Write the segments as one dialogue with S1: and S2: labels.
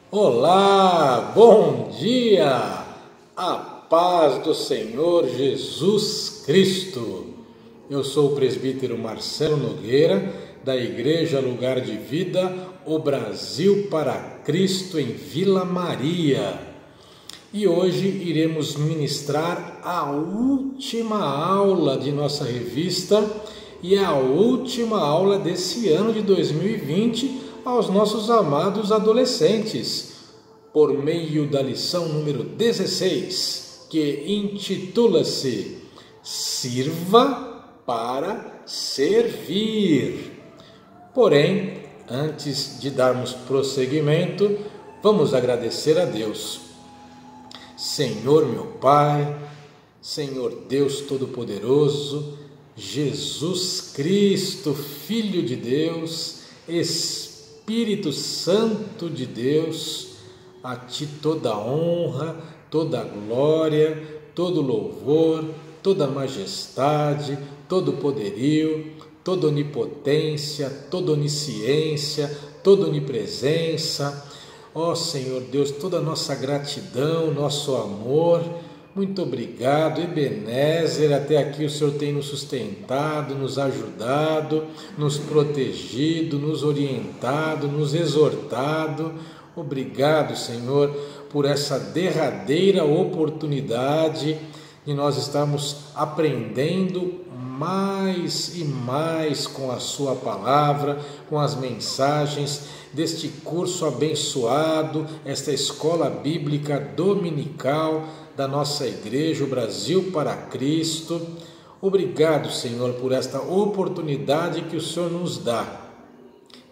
S1: Olá, bom dia, a paz do Senhor Jesus Cristo. Eu sou o presbítero Marcelo Nogueira, da Igreja Lugar de Vida, o Brasil para Cristo em Vila Maria. E hoje iremos ministrar a última aula de nossa revista e a última aula desse ano de 2020 aos nossos amados adolescentes, por meio da lição número 16, que intitula-se Sirva para Servir. Porém, antes de darmos prosseguimento, vamos agradecer a Deus. Senhor meu Pai, Senhor Deus Todo-Poderoso, Jesus Cristo, Filho de Deus, Espírito Santo de Deus, a Ti toda a honra, toda a glória, todo louvor, toda majestade, todo poderio, toda onipotência, toda onisciência, toda onipresença. Ó Senhor Deus, toda a nossa gratidão, nosso amor, muito obrigado, Ebenezer, até aqui o Senhor tem nos sustentado, nos ajudado, nos protegido, nos orientado, nos exortado. Obrigado, Senhor, por essa derradeira oportunidade de nós estarmos aprendendo mais e mais com a Sua Palavra, com as mensagens deste curso abençoado, esta escola bíblica dominical da nossa Igreja, o Brasil para Cristo. Obrigado, Senhor, por esta oportunidade que o Senhor nos dá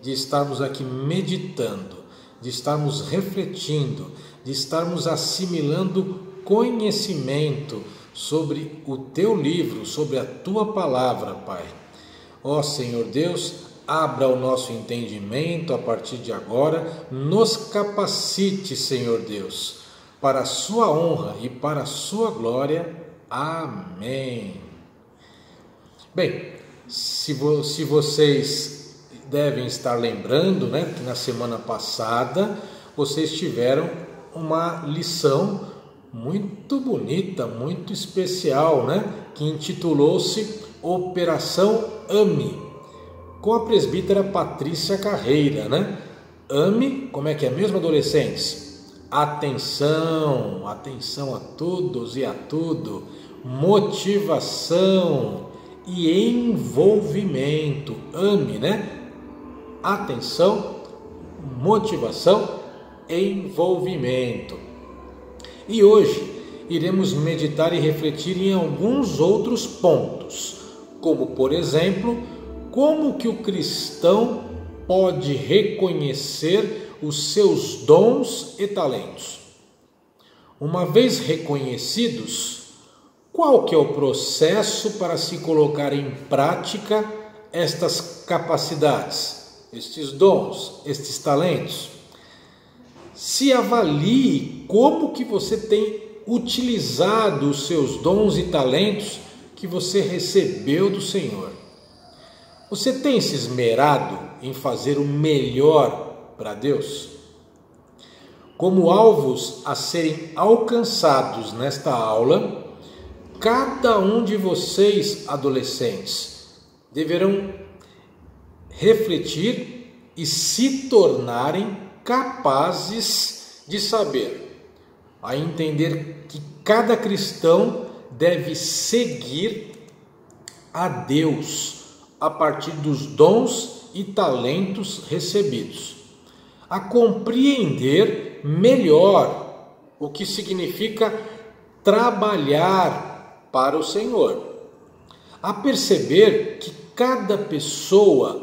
S1: de estarmos aqui meditando, de estarmos refletindo, de estarmos assimilando conhecimento sobre o Teu livro, sobre a Tua palavra, Pai. Ó Senhor Deus, abra o nosso entendimento a partir de agora, nos capacite, Senhor Deus, para a Sua honra e para a Sua glória. Amém. Bem, se vocês devem estar lembrando, que na semana passada vocês tiveram uma lição muito bonita, muito especial, que intitulou-se Operação AME, com a presbítera Patrícia Carreira, AME, como é que é mesmo, adolescentes? Atenção, atenção a todos e a tudo, motivação e envolvimento. AME, Atenção, motivação, envolvimento. E hoje iremos meditar e refletir em alguns outros pontos, como, por exemplo, como que o cristão pode reconhecer os seus dons e talentos. Uma vez reconhecidos, qual que é o processo para se colocar em prática estas capacidades, estes dons, estes talentos? Se avalie como que você tem utilizado os seus dons e talentos que você recebeu do Senhor. Você tem se esmerado em fazer o melhor para Deus? Como alvos a serem alcançados nesta aula, cada um de vocês, adolescentes, deverão refletir e se tornarem capazes de saber, a entender que cada cristão deve seguir a Deus a partir dos dons e talentos recebidos, a compreender melhor o que significa trabalhar para o Senhor, a perceber que cada pessoa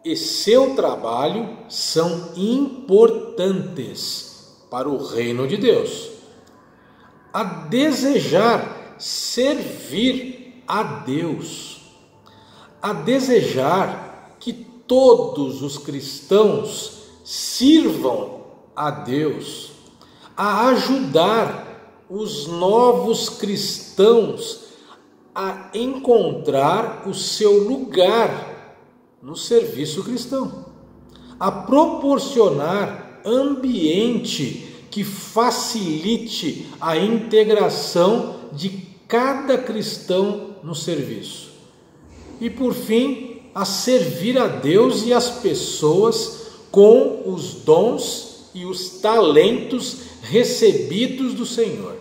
S1: e seu trabalho são importantes para o reino de Deus, a desejar servir a Deus, a desejar que todos os cristãos sirvam a Deus, a ajudar os novos cristãos a encontrar o seu lugar no serviço cristão, a proporcionar ambiente que facilite a integração de cada cristão no serviço. E por fim, a servir a Deus e as pessoas com os dons e os talentos recebidos do Senhor.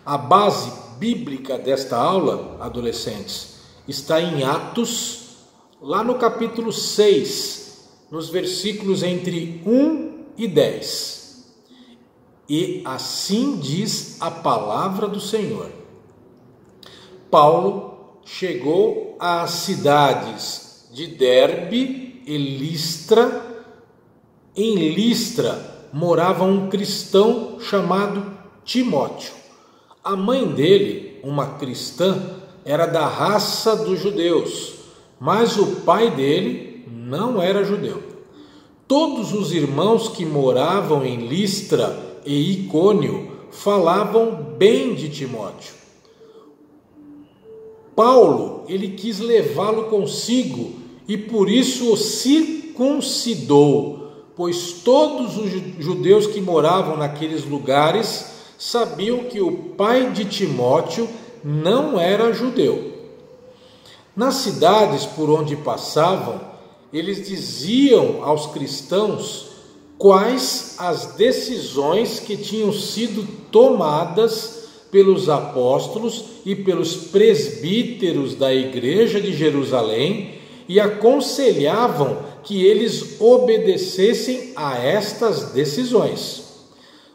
S1: A base bíblica desta aula, adolescentes, está em Atos, lá no capítulo 6, nos versículos entre 1 e 10. E assim diz a palavra do Senhor. Paulo chegou às cidades de Derbe e Listra. Em Listra morava um cristão chamado Timóteo. A mãe dele, uma cristã, era da raça dos judeus, mas o pai dele não era judeu. Todos os irmãos que moravam em Listra e Icônio falavam bem de Timóteo. Paulo, ele quis levá-lo consigo e por isso o circuncidou, pois todos os judeus que moravam naqueles lugares sabiam que o pai de Timóteo não era judeu. Nas cidades por onde passavam, eles diziam aos cristãos quais as decisões que tinham sido tomadas pelos apóstolos e pelos presbíteros da igreja de Jerusalém e aconselhavam que eles obedecessem a estas decisões.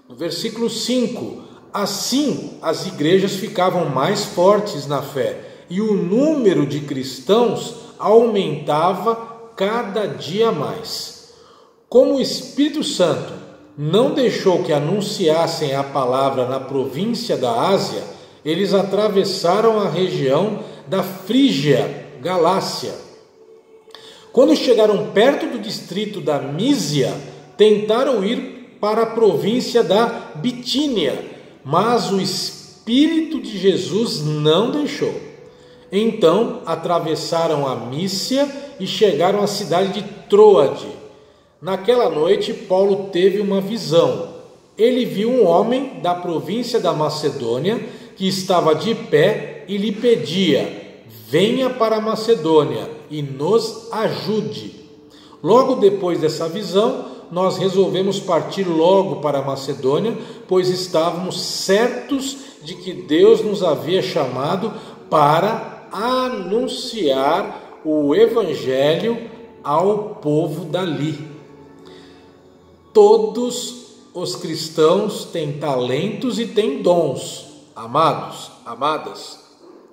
S1: No versículo 5, assim as igrejas ficavam mais fortes na fé e o número de cristãos aumentava cada dia mais. Como o Espírito Santo não deixou que anunciassem a palavra na província da Ásia, eles atravessaram a região da Frígia, Galácia. Quando chegaram perto do distrito da Mísia, tentaram ir para a província da Bitínia, mas o Espírito de Jesus não deixou. Então atravessaram a Mísia e chegaram à cidade de Troade. Naquela noite, Paulo teve uma visão. Ele viu um homem da província da Macedônia que estava de pé e lhe pedia: venha para a Macedônia e nos ajude. Logo depois dessa visão, nós resolvemos partir logo para a Macedônia, pois estávamos certos de que Deus nos havia chamado para anunciar o Evangelho ao povo dali. Todos os cristãos têm talentos e têm dons, amados, amadas,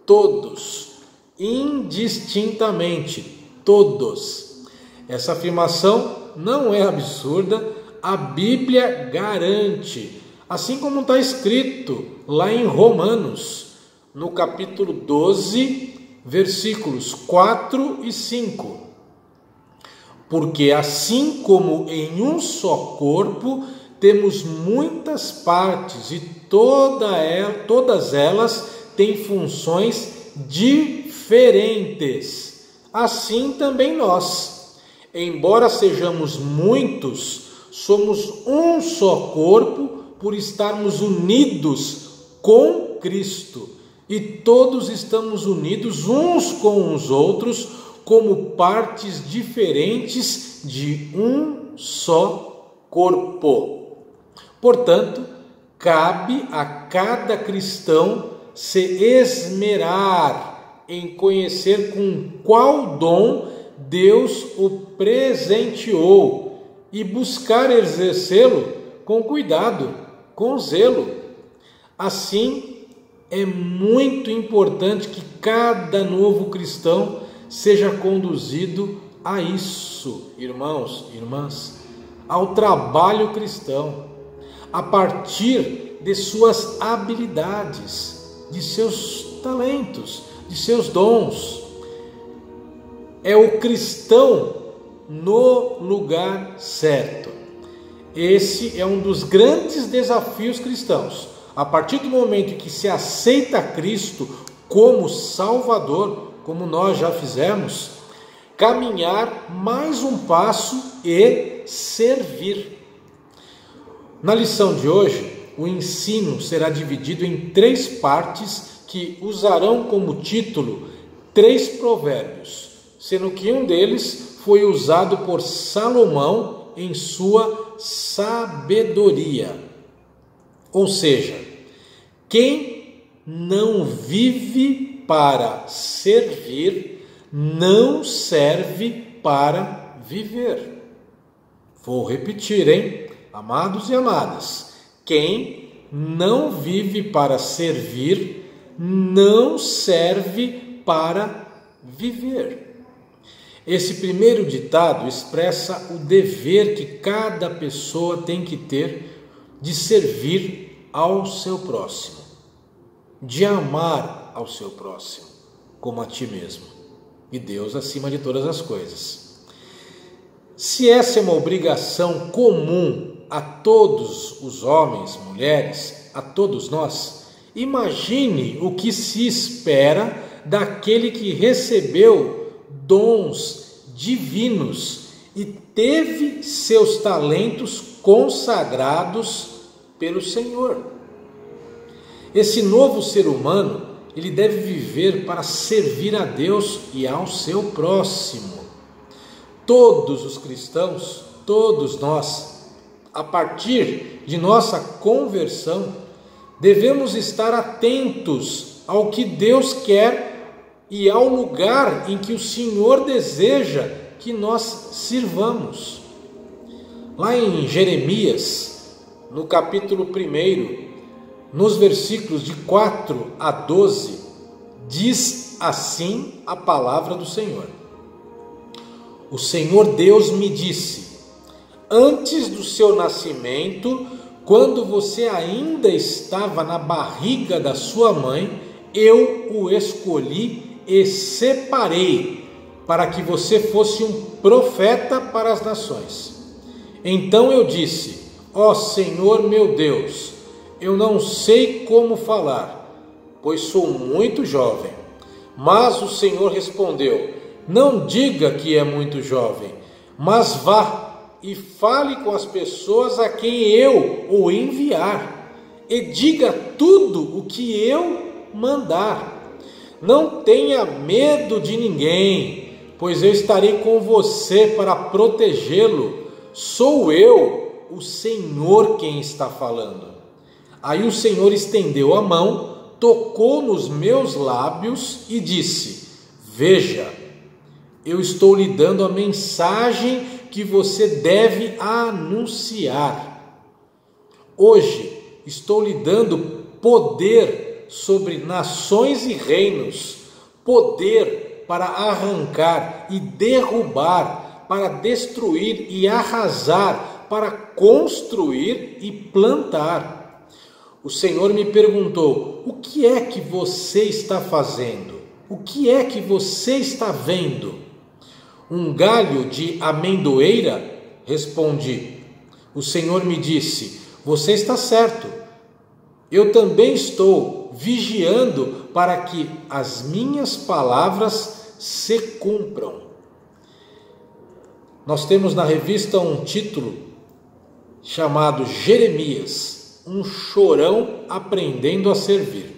S1: todos, indistintamente, todos. Essa afirmação não é absurda, a Bíblia garante, assim como está escrito lá em Romanos, no capítulo 12, versículos 4 e 5. Porque assim como em um só corpo temos muitas partes e todas elas têm funções diferentes, assim também nós, embora sejamos muitos, somos um só corpo por estarmos unidos com Cristo, e todos estamos unidos uns com os outros como partes diferentes de um só corpo. Portanto, cabe a cada cristão se esmerar em conhecer com qual dom Deus o presenteou e buscar exercê-lo com cuidado, com zelo. Assim, é muito importante que cada novo cristão seja conduzido a isso, irmãos e irmãs, ao trabalho cristão, a partir de suas habilidades, de seus talentos, de seus dons. É o cristão no lugar certo. Esse é um dos grandes desafios cristãos. A partir do momento em que se aceita Cristo como Salvador, como nós já fizemos, caminhar mais um passo e servir. Na lição de hoje, o ensino será dividido em 3 partes que usarão como título 3 provérbios, sendo que um deles foi usado por Salomão em sua sabedoria. Ou seja, quem não vive para servir, não serve para viver. Vou repetir, hein? Amados e amadas, quem não vive para servir, não serve para viver. Esse primeiro ditado expressa o dever que cada pessoa tem que ter de servir ao seu próximo, de amar ao seu próximo, como a ti mesmo, e Deus acima de todas as coisas. Se essa é uma obrigação comum a todos os homens, mulheres, a todos nós, imagine o que se espera daquele que recebeu dons divinos e teve seus talentos consagrados pelo Senhor. Esse novo ser humano, ele deve viver para servir a Deus e ao seu próximo. Todos os cristãos, todos nós, a partir de nossa conversão, devemos estar atentos ao que Deus quer e ao lugar em que o Senhor deseja que nós sirvamos. Lá em Jeremias, no capítulo 1, nos versículos de 4 a 12, diz assim a palavra do Senhor. O Senhor Deus me disse: antes do seu nascimento, quando você ainda estava na barriga da sua mãe, eu o escolhi e separei para que você fosse um profeta para as nações. Então eu disse: ó Senhor meu Deus, eu não sei como falar, pois sou muito jovem. Mas o Senhor respondeu: não diga que é muito jovem, mas vá e fale com as pessoas a quem eu o enviar, e diga tudo o que eu mandar. Não tenha medo de ninguém, pois eu estarei com você para protegê-lo. Sou eu, o Senhor, quem está falando. Aí o Senhor estendeu a mão, tocou nos meus lábios e disse: veja, eu estou lhe dando a mensagem que você deve anunciar. Hoje estou lhe dando poder sobre nações e reinos, poder para arrancar e derrubar, para destruir e arrasar, para construir e plantar. O Senhor me perguntou: o que é que você está fazendo? O que é que você está vendo? Um galho de amendoeira? Respondi. O Senhor me disse: você está certo. Eu também estou vigiando para que as minhas palavras se cumpram. Nós temos na revista um título chamado Jeremias, um chorão aprendendo a servir.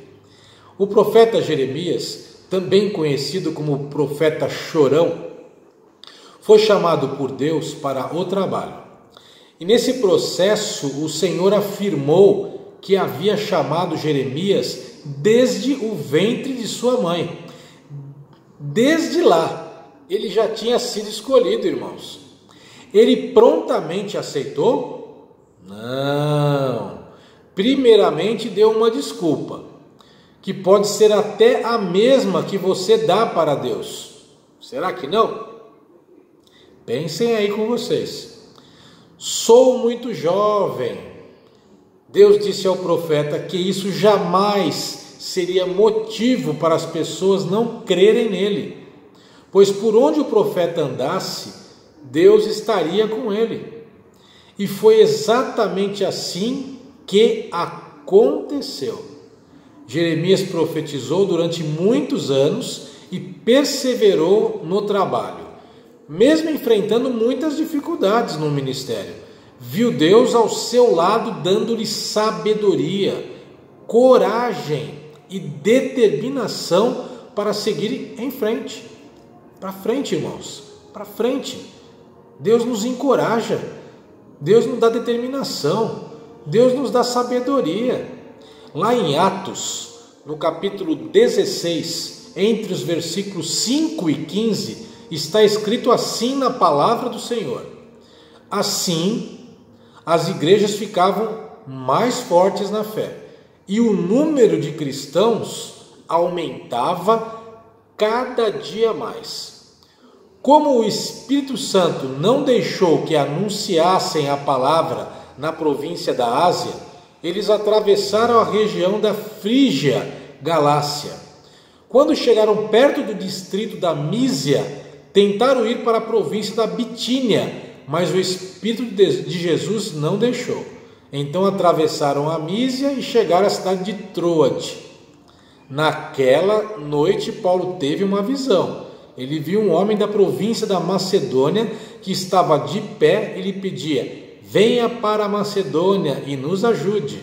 S1: O profeta Jeremias, também conhecido como profeta chorão, foi chamado por Deus para o trabalho. E nesse processo o Senhor afirmou que havia chamado Jeremias desde o ventre de sua mãe. Desde lá, ele já tinha sido escolhido, irmãos. Ele prontamente aceitou? Não. Primeiramente deu uma desculpa, que pode ser até a mesma que você dá para Deus. Será que não? Pensem aí com vocês. Sou muito jovem. Deus disse ao profeta que isso jamais seria motivo para as pessoas não crerem nele, pois por onde o profeta andasse, Deus estaria com ele. E foi exatamente assim que aconteceu. Jeremias profetizou durante muitos anos e perseverou no trabalho, mesmo enfrentando muitas dificuldades no ministério, viu Deus ao seu lado dando-lhe sabedoria, coragem e determinação para seguir em frente. Para frente, irmãos, para frente. Deus nos encoraja, Deus nos dá determinação, Deus nos dá sabedoria. Lá em Atos, no capítulo 16, entre os versículos 5 e 15, está escrito assim na palavra do Senhor: assim, as igrejas ficavam mais fortes na fé, e o número de cristãos aumentava cada dia mais. Como o Espírito Santo não deixou que anunciassem a palavra na província da Ásia, eles atravessaram a região da Frígia, Galácia. Quando chegaram perto do distrito da Mísia, tentaram ir para a província da Bitínia, mas o Espírito de Jesus não deixou. Então atravessaram a Mísia e chegaram à cidade de Troade. Naquela noite, Paulo teve uma visão. Ele viu um homem da província da Macedônia que estava de pé e lhe pedia: venha para a Macedônia e nos ajude.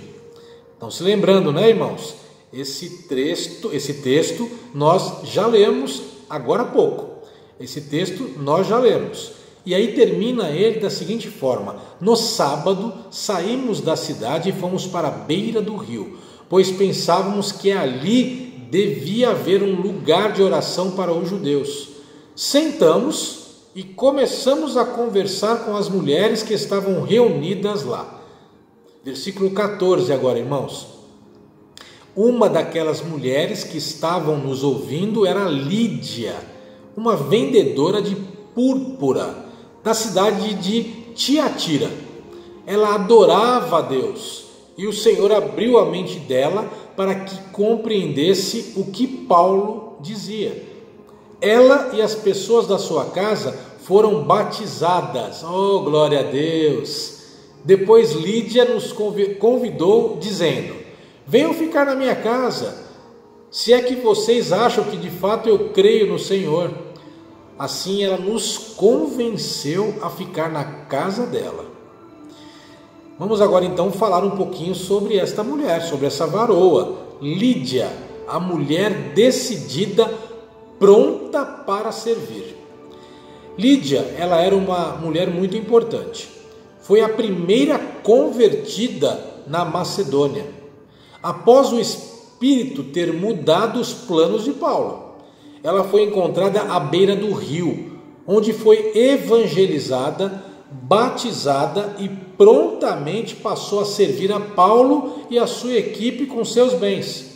S1: Estão se lembrando, né, irmãos? Esse texto nós já lemos agora há pouco. Esse texto nós já lemos. E aí termina ele da seguinte forma: no sábado saímos da cidade e fomos para a beira do rio, pois pensávamos que ali devia haver um lugar de oração para os judeus. Sentamos e começamos a conversar com as mulheres que estavam reunidas lá. Versículo 14 agora, irmãos. Uma daquelas mulheres que estavam nos ouvindo era Lídia, uma vendedora de púrpura da cidade de Tiatira. Ela adorava a Deus e o Senhor abriu a mente dela para que compreendesse o que Paulo dizia. Ela e as pessoas da sua casa foram batizadas. Oh, glória a Deus! Depois Lídia nos convidou dizendo: venham ficar na minha casa, se é que vocês acham que de fato eu creio no Senhor. Assim ela nos convenceu a ficar na casa dela. Vamos agora então falar um pouquinho sobre esta mulher, sobre essa varoa, Lídia, a mulher decidida, pronta para servir. Lídia, ela era uma mulher muito importante. Foi a primeira convertida na Macedônia, após o Espírito ter mudado os planos de Paulo. Ela foi encontrada à beira do rio, onde foi evangelizada, batizada e prontamente passou a servir a Paulo e a sua equipe com seus bens.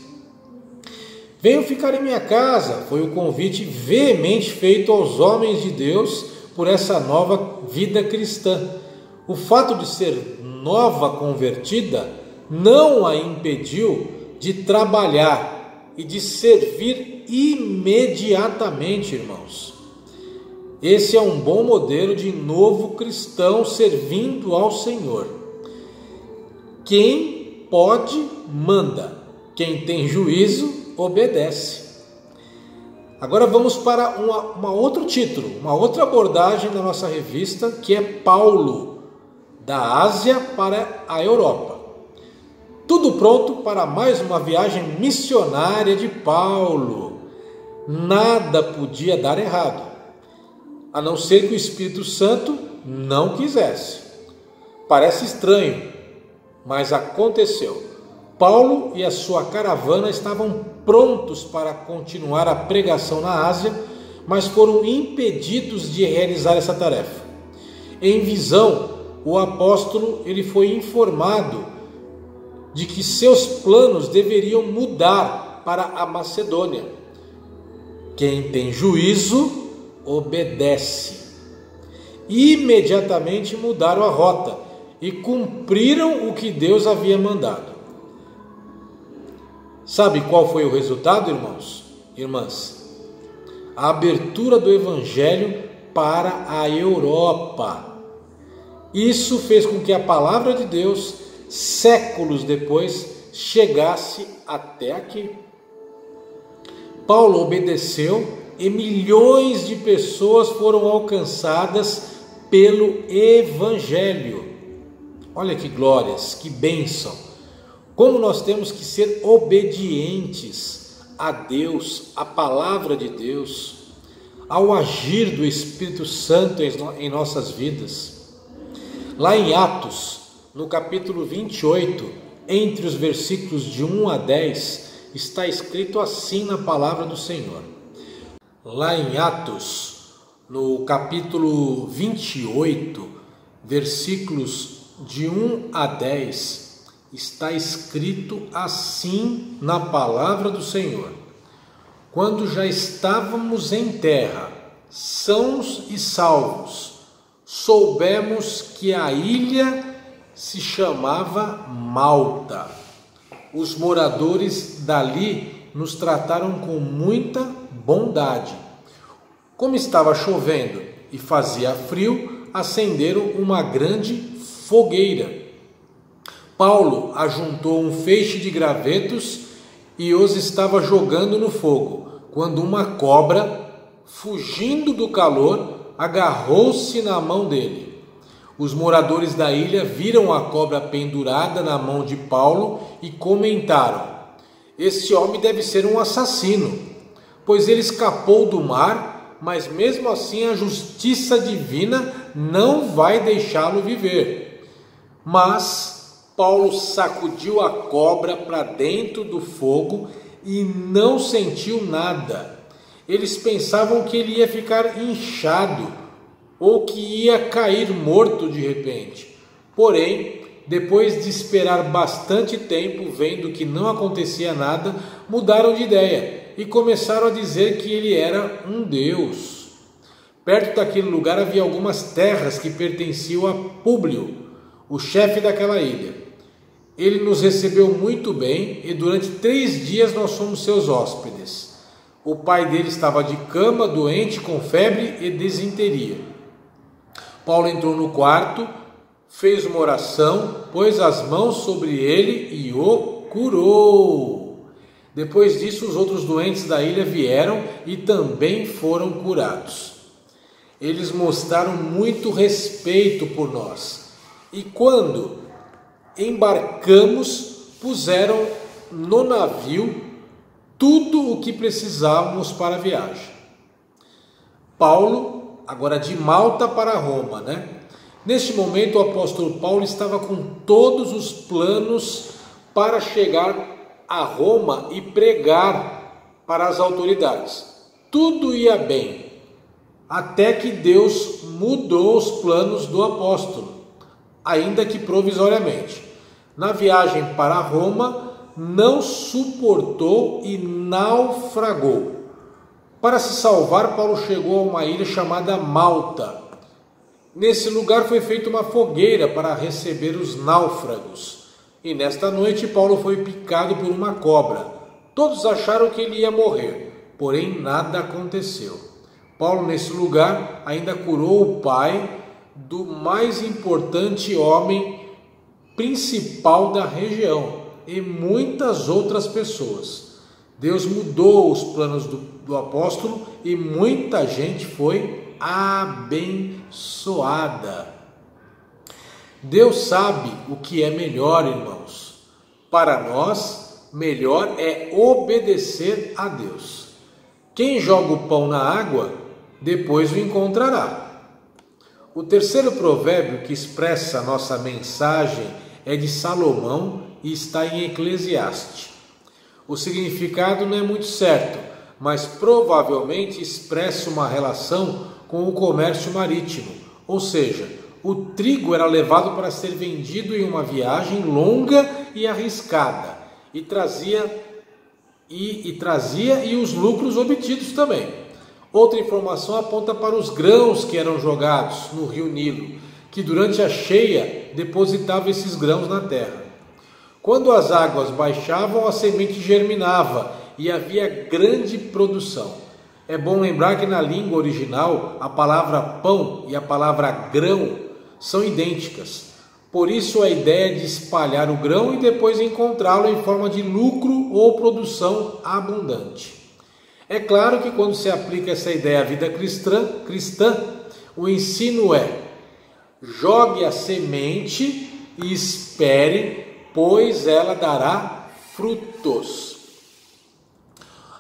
S1: Venham ficar em minha casa, foi o convite veemente feito aos homens de Deus por essa nova vida cristã. O fato de ser nova convertida não a impediu de trabalhar e de servir imediatamente, irmãos. Esse é um bom modelo de novo cristão servindo ao Senhor. Quem pode, manda. Quem tem juízo, obedece. Agora vamos para um outro título, uma outra abordagem da nossa revista, que é Paulo, da Ásia para a Europa. Tudo pronto para mais uma viagem missionária de Paulo. Nada podia dar errado, a não ser que o Espírito Santo não quisesse. Parece estranho, mas aconteceu. Paulo e a sua caravana estavam prontos para continuar a pregação na Ásia, mas foram impedidos de realizar essa tarefa. Em visão, o apóstolo ele foi informado de que seus planos deveriam mudar para a Macedônia. Quem tem juízo, obedece. Imediatamente mudaram a rota e cumpriram o que Deus havia mandado. Sabe qual foi o resultado, irmãos? Irmãs? A abertura do Evangelho para a Europa. Isso fez com que a palavra de Deus, séculos depois, chegasse até aqui. Paulo obedeceu e milhões de pessoas foram alcançadas pelo Evangelho. Olha que glórias, que bênção! Como nós temos que ser obedientes a Deus, à palavra de Deus, ao agir do Espírito Santo em nossas vidas. Lá em Atos, no capítulo 28, entre os versículos de 1 a 10, está escrito assim na palavra do Senhor. Lá em Atos, no capítulo 28, versículos de 1 a 10, está escrito assim na palavra do Senhor: quando já estávamos em terra, sãos e salvos, soubemos que a ilha se chamava Malta. Os moradores dali nos trataram com muita bondade. Como estava chovendo e fazia frio, acenderam uma grande fogueira. Paulo ajuntou um feixe de gravetos e os estava jogando no fogo, quando uma cobra, fugindo do calor, agarrou-se na mão dele. Os moradores da ilha viram a cobra pendurada na mão de Paulo e comentaram: esse homem deve ser um assassino, pois ele escapou do mar, mas mesmo assim a justiça divina não vai deixá-lo viver. Mas Paulo sacudiu a cobra para dentro do fogo e não sentiu nada. Eles pensavam que ele ia ficar inchado ou que ia cair morto de repente. Porém, depois de esperar bastante tempo, vendo que não acontecia nada, mudaram de ideia e começaram a dizer que ele era um deus. Perto daquele lugar havia algumas terras que pertenciam a Públio, o chefe daquela ilha. Ele nos recebeu muito bem e durante 3 dias nós fomos seus hóspedes. O pai dele estava de cama, doente, com febre e disenteria. Paulo entrou no quarto, fez uma oração, pôs as mãos sobre ele e o curou. Depois disso, os outros doentes da ilha vieram e também foram curados. Eles mostraram muito respeito por nós. E quando embarcamos, puseram no navio tudo o que precisávamos para a viagem. Paulo, agora de Malta para Roma, Neste momento o apóstolo Paulo estava com todos os planos para chegar a Roma e pregar para as autoridades. Tudo ia bem, até que Deus mudou os planos do apóstolo, ainda que provisoriamente. Na viagem para Roma, não suportou e naufragou. Para se salvar, Paulo chegou a uma ilha chamada Malta. Nesse lugar foi feita uma fogueira para receber os náufragos. E nesta noite, Paulo foi picado por uma cobra. Todos acharam que ele ia morrer, porém nada aconteceu. Paulo, nesse lugar, ainda curou o pai do mais importante homem principal da região e muitas outras pessoas. Deus mudou os planos do apóstolo e muita gente foi abençoada. Deus sabe o que é melhor, irmãos. Para nós, melhor é obedecer a Deus. Quem joga o pão na água, depois o encontrará. O terceiro provérbio que expressa a nossa mensagem é de Salomão e está em Eclesiastes. O significado não é muito certo, mas provavelmente expressa uma relação com o comércio marítimo, ou seja, o trigo era levado para ser vendido em uma viagem longa e arriscada, e trazia os lucros obtidos também. Outra informação aponta para os grãos que eram jogados no rio Nilo, que durante a cheia depositava esses grãos na terra. Quando as águas baixavam, a semente germinava e havia grande produção. É bom lembrar que na língua original a palavra pão e a palavra grão são idênticas. Por isso a ideia de espalhar o grão e depois encontrá-lo em forma de lucro ou produção abundante. É claro que quando se aplica essa ideia à vida cristã, o ensino é: jogue a semente e espere, pois ela dará frutos.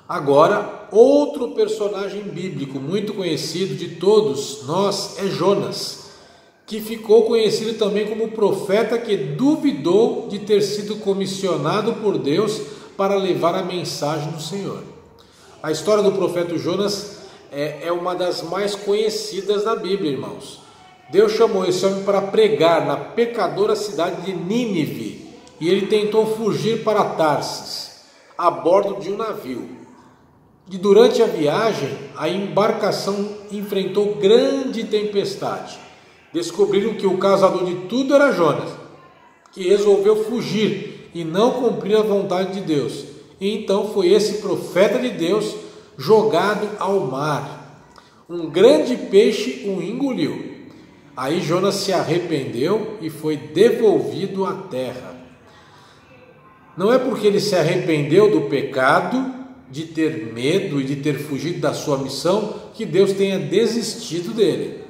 S1: Agora, outro personagem bíblico muito conhecido de todos nós é Jonas, que ficou conhecido também como o profeta que duvidou de ter sido comissionado por Deus para levar a mensagem do Senhor. A história do profeta Jonas é uma das mais conhecidas da Bíblia, irmãos. Deus chamou esse homem para pregar na pecadora cidade de Nínive, e ele tentou fugir para Tarsis, a bordo de um navio. E durante a viagem, a embarcação enfrentou grande tempestade. Descobriram que o causador de tudo era Jonas, que resolveu fugir e não cumprir a vontade de Deus. E então foi esse profeta de Deus jogado ao mar. Um grande peixe o engoliu. Aí Jonas se arrependeu e foi devolvido à terra. Não é porque ele se arrependeu do pecado, de ter medo e de ter fugido da sua missão, que Deus tenha desistido dele.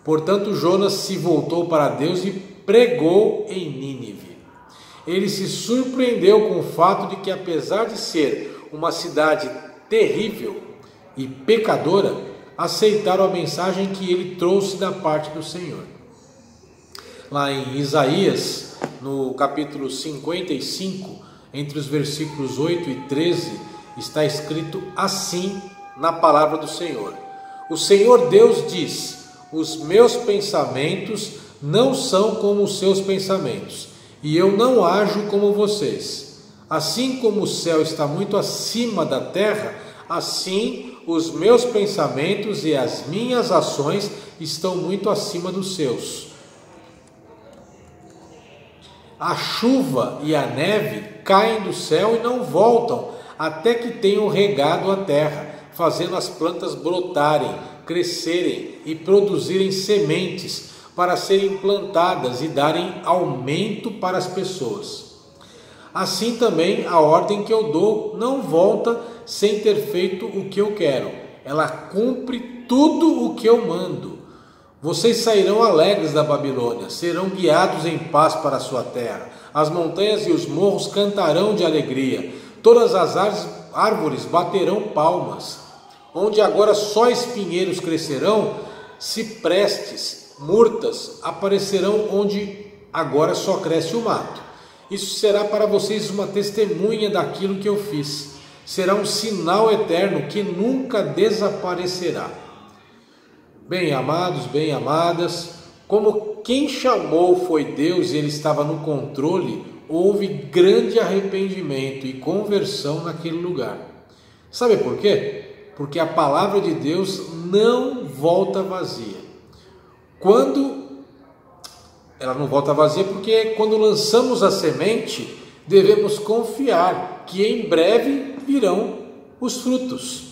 S1: Portanto, Jonas se voltou para Deus e pregou em Nínive. Ele se surpreendeu com o fato de que, apesar de ser uma cidade terrível e pecadora, aceitaram a mensagem que ele trouxe da parte do Senhor. Lá em Isaías, no capítulo 55, entre os versículos 8 e 13, está escrito assim na palavra do Senhor: o Senhor Deus diz: os meus pensamentos não são como os seus pensamentos, e eu não ajo como vocês. Assim como o céu está muito acima da terra, assim os meus pensamentos e as minhas ações estão muito acima dos seus. A chuva e a neve caem do céu e não voltam, até que tenham regado a terra, fazendo as plantas brotarem, crescerem e produzirem sementes para serem plantadas e darem aumento para as pessoas. Assim também a ordem que eu dou não volta sem ter feito o que eu quero. Ela cumpre tudo o que eu mando. Vocês sairão alegres da Babilônia, serão guiados em paz para a sua terra. As montanhas e os morros cantarão de alegria. Todas as árvores baterão palmas. Onde agora só espinheiros crescerão, ciprestes, murtas aparecerão onde agora só cresce o mato. Isso será para vocês uma testemunha daquilo que eu fiz. Será um sinal eterno que nunca desaparecerá. Bem amados, bem amadas, como quem chamou foi Deus e Ele estava no controle, houve grande arrependimento e conversão naquele lugar. Sabe por quê? Porque a palavra de Deus não volta vazia. Ela não volta vazia porque quando lançamos a semente, devemos confiar que em breve virão os frutos.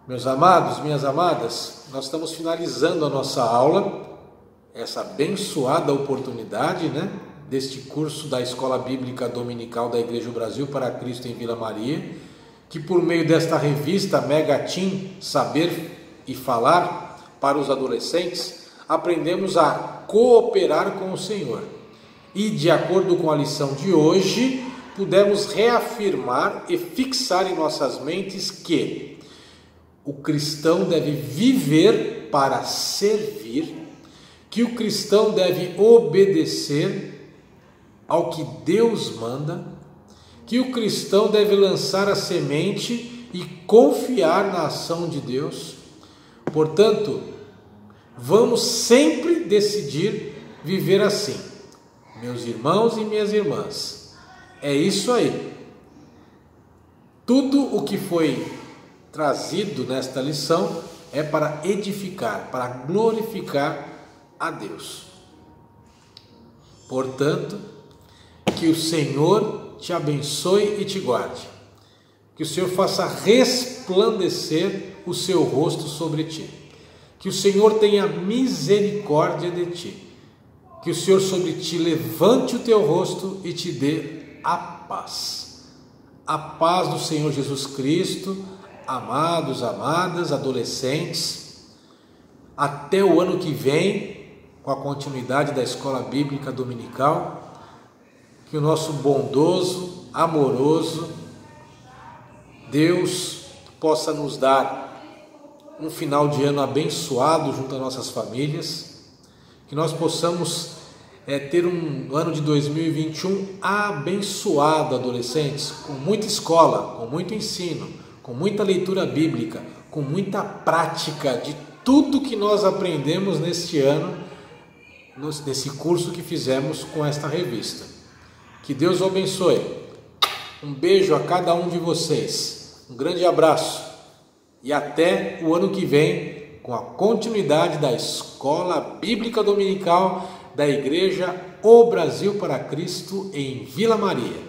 S1: Meus amados, minhas amadas, nós estamos finalizando a nossa aula, essa abençoada oportunidade, deste curso da Escola Bíblica Dominical da Igreja do Brasil para Cristo em Vila Maria, que por meio desta revista Mega Team Saber e Falar para os adolescentes, aprendemos a cooperar com o Senhor. E de acordo com a lição de hoje, pudemos reafirmar e fixar em nossas mentes que o cristão deve viver para servir, que o cristão deve obedecer ao que Deus manda, que o cristão deve lançar a semente e confiar na ação de Deus. Portanto, vamos sempre decidir viver assim. Meus irmãos e minhas irmãs, é isso aí. Tudo o que foi trazido nesta lição é para edificar, para glorificar a Deus. Portanto, que o Senhor te abençoe e te guarde. Que o Senhor faça resplandecer o seu rosto sobre ti. Que o Senhor tenha misericórdia de ti. Que o Senhor sobre ti levante o teu rosto e te dê a paz. A paz do Senhor Jesus Cristo, amados, amadas, adolescentes. Até o ano que vem, com a continuidade da escola bíblica dominical. Que o nosso bondoso, amoroso Deus possa nos dar um final de ano abençoado junto às nossas famílias, que nós possamos ter um ano de 2021 abençoado, adolescentes, com muita escola, com muito ensino, com muita leitura bíblica, com muita prática de tudo que nós aprendemos neste ano, nesse curso que fizemos com esta revista. Que Deus o abençoe. Um beijo a cada um de vocês, um grande abraço e até o ano que vem com a continuidade da Escola Bíblica Dominical da Igreja O Brasil para Cristo em Vila Maria.